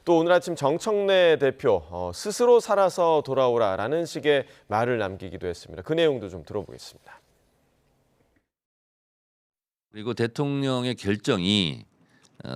또 오늘 아침 정청래 대표 스스로 살아서 돌아오라라는 식의 말을 남기기도 했습니다. 그 내용도 좀 들어보겠습니다. 그리고 대통령의 결정이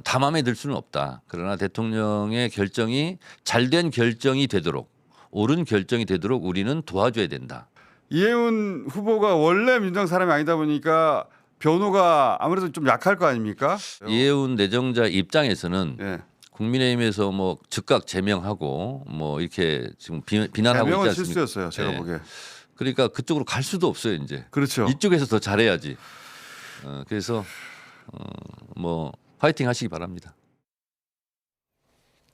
다 마음에 들 수는 없다. 그러나 대통령의 결정이 잘된 결정이 되도록, 옳은 결정이 되도록 우리는 도와줘야 된다. 이해운 후보가 원래 민주당 사람이 아니다 보니까 변호가 아무래도 좀 약할 거 아닙니까? 이해운 내정자 입장에서는 예. 국민의힘에서 뭐 즉각 제명하고 뭐 이렇게 지금 비난하고 있지 제명은 않습니까? 실수였어요. 제가 네. 보기에. 그러니까 그쪽으로 갈 수도 없어요 이제. 그렇죠. 이쪽에서 더 잘해야지. 그래서 뭐 파이팅 하시기 바랍니다.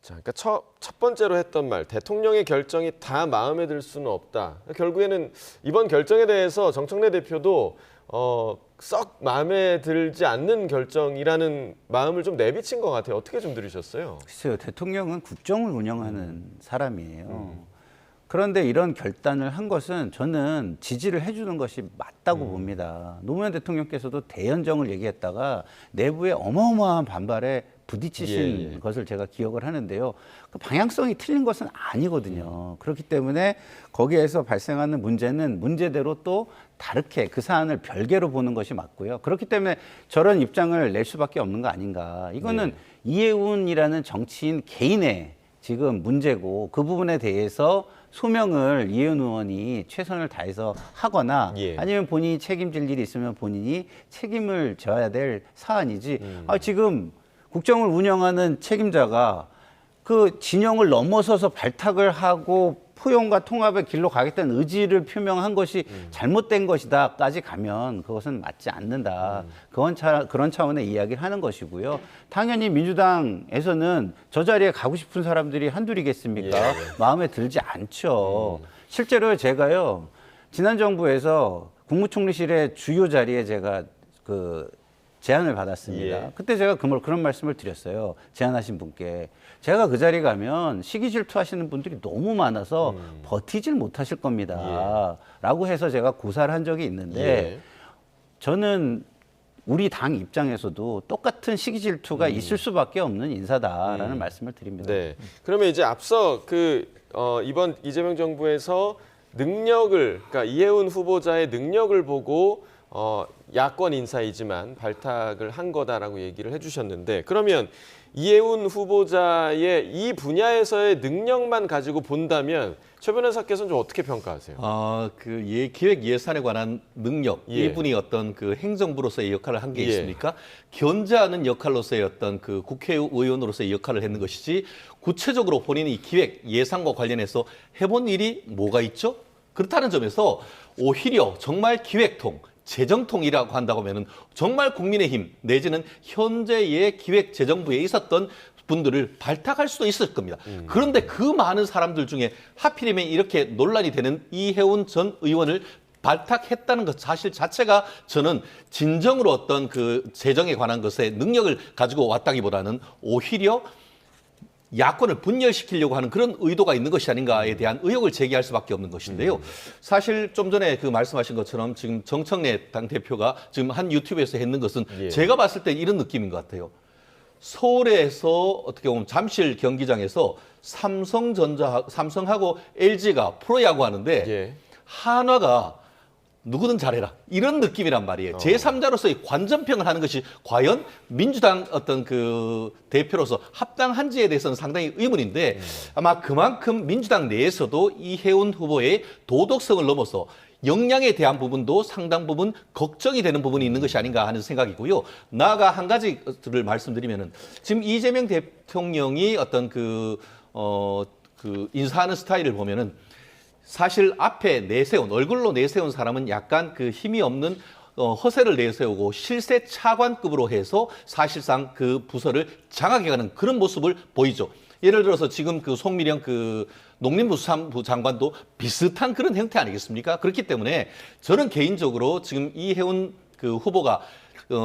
자, 그러니까 첫 번째로 했던 말, 대통령의 결정이 다 마음에 들 수는 없다. 결국에는 이번 결정에 대해서 정청래 대표도 썩 마음에 들지 않는 결정이라는 마음을 좀 내비친 것 같아요. 어떻게 좀 들으셨어요? 글쎄요, 대통령은 국정을 운영하는 사람이에요. 그런데 이런 결단을 한 것은 저는 지지를 해주는 것이 맞다고 봅니다. 노무현 대통령께서도 대연정을 얘기했다가 내부에 어마어마한 반발에 부딪히신 것을 제가 기억을 하는데요. 그 방향성이 틀린 것은 아니거든요. 그렇기 때문에 거기에서 발생하는 문제는 문제대로 또 다르게 그 사안을 별개로 보는 것이 맞고요. 그렇기 때문에 저런 입장을 낼 수밖에 없는 거 아닌가. 이거는 이해운이라는 정치인 개인의 지금 문제고 그 부분에 대해서 소명을 이해운 의원이 최선을 다해서 하거나 아니면 본인이 책임질 일이 있으면 본인이 책임을 져야 될 사안이지. 지금 국정을 운영하는 책임자가 그 진영을 넘어서서 발탁을 하고 포용과 통합의 길로 가겠다는 의지를 표명한 것이 잘못된 것이다까지 가면 그것은 맞지 않는다. 그런 차원의 이야기를 하는 것이고요. 당연히 민주당에서는 저 자리에 가고 싶은 사람들이 한둘이겠습니까? 마음에 들지 않죠. 실제로 제가요, 지난 정부에서 국무총리실의 주요 자리에 제가 제안을 받았습니다. 그때 제가 그런 말씀을 드렸어요. 제안하신 분께. 제가 그 자리에 가면 시기 질투하시는 분들이 너무 많아서 버티질 못하실 겁니다. 라고 해서 제가 고사를 한 적이 있는데 저는 우리 당 입장에서도 똑같은 시기 질투가 있을 수밖에 없는 인사다라는 말씀을 드립니다. 네. 그러면 이제 앞서 이번 이재명 정부에서 그러니까 이해운 후보자의 능력을 보고 야권 인사이지만 발탁을 한 거다라고 얘기를 해주셨는데, 그러면 이해운 후보자의 이 분야에서의 능력만 가지고 본다면 최 변호사께서는 좀 어떻게 평가하세요? 기획 예산에 관한 능력, 이분이 어떤 그 행정부로서의 역할을 한 게 있습니까? 견제하는 역할로서의 어떤 그 국회의원으로서의 역할을 했는 것이지, 구체적으로 본인이 기획 예산과 관련해서 해본 일이 뭐가 있죠? 그렇다는 점에서 오히려 정말 기획통, 재정통이라고 한다고 하면은 정말 국민의힘 내지는 현재의 기획재정부에 있었던 분들을 발탁할 수도 있을 겁니다. 그런데 그 많은 사람들 중에 하필이면 이렇게 논란이 되는 이해운 전 의원을 발탁했다는 것 사실 자체가 저는 진정으로 어떤 그 재정에 관한 것에 능력을 가지고 왔다기보다는 오히려 야권을 분열시키려고 하는 그런 의도가 있는 것이 아닌가에 대한 의혹을 제기할 수밖에 없는 것인데요. 사실 좀 전에 그 말씀하신 것처럼 지금 정청래 당대표가 지금 한 유튜브에서 했는 것은 제가 봤을 때 이런 느낌인 것 같아요. 서울에서 어떻게 보면 잠실 경기장에서 삼성하고 LG가 프로야구 하는데 한화가 누구든 잘해라 이런 느낌이란 말이에요. 제3자로서의 관전평을 하는 것이 과연 민주당 어떤 그 대표로서 합당한지에 대해서는 상당히 의문인데, 아마 그만큼 민주당 내에서도 이해운 후보의 도덕성을 넘어서 역량에 대한 부분도 상당 부분 걱정이 되는 부분이 있는 것이 아닌가 하는 생각이고요. 나아가 한 가지를 말씀드리면은 지금 이재명 대통령이 어떤 인사하는 스타일을 보면은 사실 앞에 얼굴로 내세운 사람은 약간 그 힘이 없는 허세를 내세우고 실세 차관급으로 해서 사실상 그 부서를 장악해가는 그런 모습을 보이죠. 예를 들어서 지금 그 송미령 농림부 수산부 장관도 비슷한 그런 형태 아니겠습니까? 그렇기 때문에 저는 개인적으로 지금 이해운 그 후보가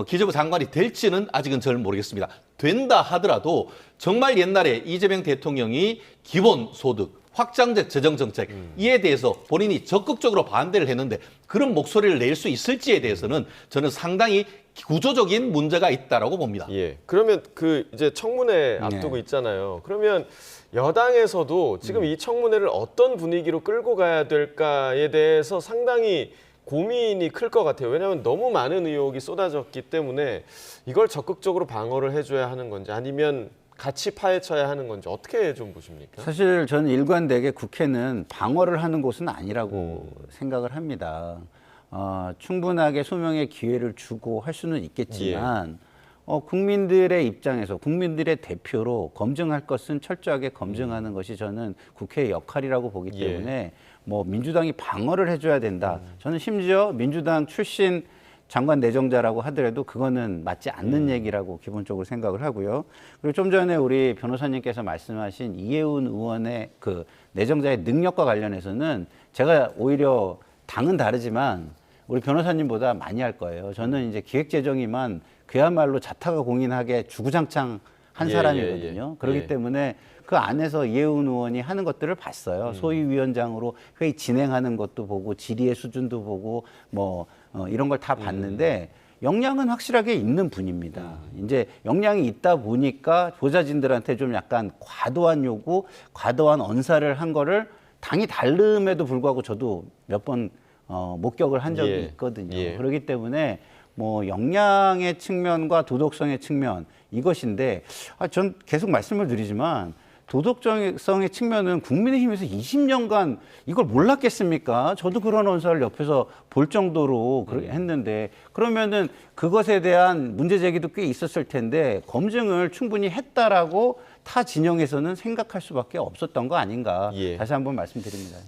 기재부 장관이 될지는 아직은 잘 모르겠습니다. 된다 하더라도 정말 옛날에 이재명 대통령이 기본소득 확장적 재정 정책 이에 대해서 본인이 적극적으로 반대를 했는데 그런 목소리를 낼 수 있을지에 대해서는 저는 상당히 구조적인 문제가 있다라고 봅니다. 예. 그러면 그 이제 청문회 앞두고 있잖아요. 그러면 여당에서도 지금 이 청문회를 어떤 분위기로 끌고 가야 될까에 대해서 상당히 고민이 클 것 같아요. 왜냐하면 너무 많은 의혹이 쏟아졌기 때문에 이걸 적극적으로 방어를 해줘야 하는 건지 아니면 같이 파헤쳐야 하는 건지 어떻게 좀 보십니까? 사실 저는 일관되게 국회는 방어를 하는 곳은 아니라고 생각을 합니다. 충분하게 소명의 기회를 주고 할 수는 있겠지만 국민들의 입장에서 국민들의 대표로 검증할 것은 철저하게 검증하는 것이 저는 국회의 역할이라고 보기 때문에 뭐 민주당이 방어를 해줘야 된다. 저는 심지어 민주당 출신 장관 내정자라고 하더라도 그거는 맞지 않는 얘기라고 기본적으로 생각을 하고요. 그리고 좀 전에 우리 변호사님께서 말씀하신 이해운 의원의 그 내정자의 능력과 관련해서는 제가 오히려 당은 다르지만 우리 변호사님보다 많이 할 거예요. 저는 이제 기획재정이만 그야말로 자타가 공인하게 주구장창 한 사람이거든요. 그렇기 때문에 그 안에서 이해운 의원이 하는 것들을 봤어요. 소위위원장으로 회의 진행하는 것도 보고 질의의 수준도 보고 뭐 이런 걸 다 봤는데 역량은 확실하게 있는 분입니다. 이제 역량이 있다 보니까 보좌진들한테 좀 약간 과도한 요구, 과도한 언사를 한 거를 당이 다름에도 불구하고 저도 몇 번 목격을 한 적이 있거든요. 그렇기 때문에 뭐 역량의 측면과 도덕성의 측면 이것인데 전 계속 말씀을 드리지만 도덕성의 측면은 국민의힘에서 20년간 이걸 몰랐겠습니까? 저도 그런 언사를 옆에서 볼 정도로 했는데 그러면은 그것에 대한 문제 제기도 꽤 있었을 텐데 검증을 충분히 했다라고 타 진영에서는 생각할 수밖에 없었던 거 아닌가 다시 한번 말씀드립니다.